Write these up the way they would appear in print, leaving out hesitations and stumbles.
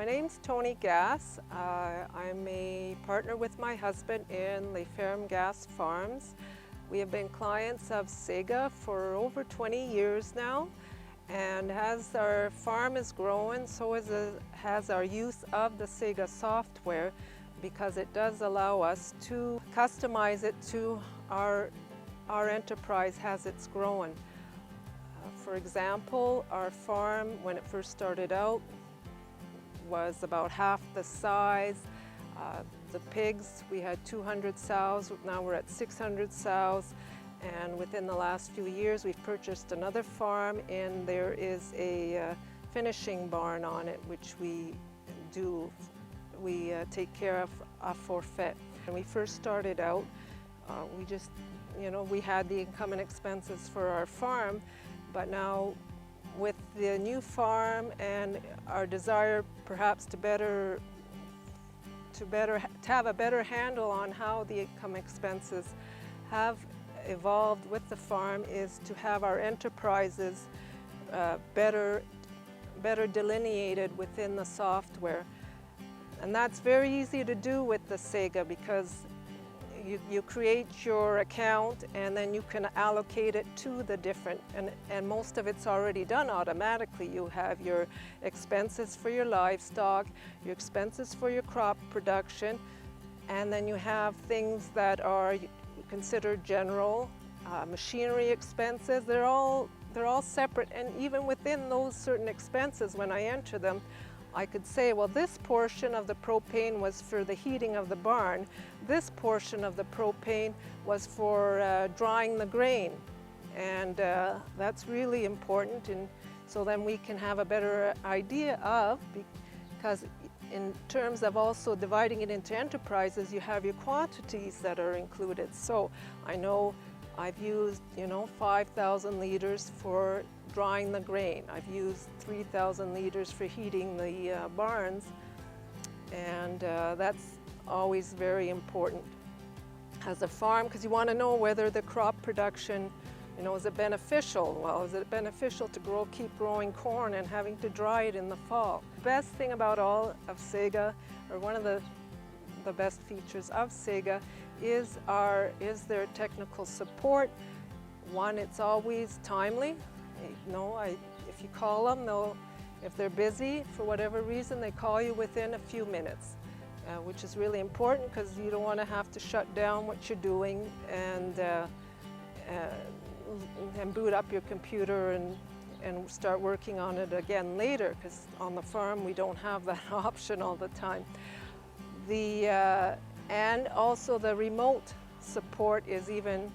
My name's Toni Gass. I'm a partner with my husband in Les Fermes Gass Farms. We have been clients of Siga for over 20 years now, and as our farm is growing, so has our use of the Siga software, because it does allow us to customize it to our enterprise as it's growing. For example, our farm, when it first started out, was about half the size. The pigs, we had 200 sows, now we're at 600 sows. And within the last few years, we've purchased another farm, and there is a finishing barn on it, which we take care of forfeit. When we first started out, we had the income and expenses for our farm, but now with the new farm and our desire perhaps to have a better handle on how the income expenses have evolved with the farm, is to have our enterprises better delineated within the software. And that's very easy to do with the Siga, because you create your account and then you can allocate it to the different, and most of it's already done automatically. You have your expenses for your livestock, your expenses for your crop production, and then you have things that are considered general, machinery expenses. They're all separate, and even within those certain expenses, when I enter them, I could say, well, this portion of the propane was for the heating of the barn. This portion of the propane was for drying the grain. And that's really important. And so then we can have a better idea of, because in terms of also dividing it into enterprises, you have your quantities that are included. So I know I've used, 5,000 liters for drying the grain. I've used 3,000 liters for heating the barns, and that's always very important as a farm, because you want to know whether the crop production, is it beneficial? Well, is it beneficial to keep growing corn and having to dry it in the fall? The best thing about all of Siga, or one of the best features of Siga, is their technical support. One, it's always timely. If you call them, if they're busy for whatever reason, they call you within a few minutes, which is really important, because you don't want to have to shut down what you're doing and boot up your computer and start working on it again later, because on the farm we don't have that option all the time. And also the remote support is even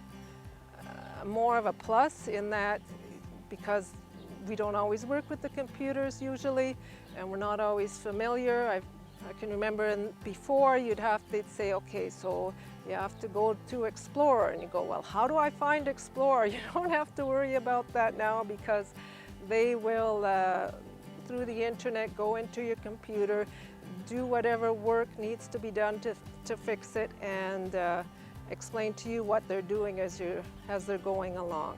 more of a plus, in that, because we don't always work with the computers usually, and we're not always familiar. I can remember before they'd say, okay, so you have to go to Explorer, and you go, well, how do I find Explorer? You don't have to worry about that now, because they will, through the internet, go into your computer, do whatever work needs to be done to fix it, and explain to you what they're doing as they're going along.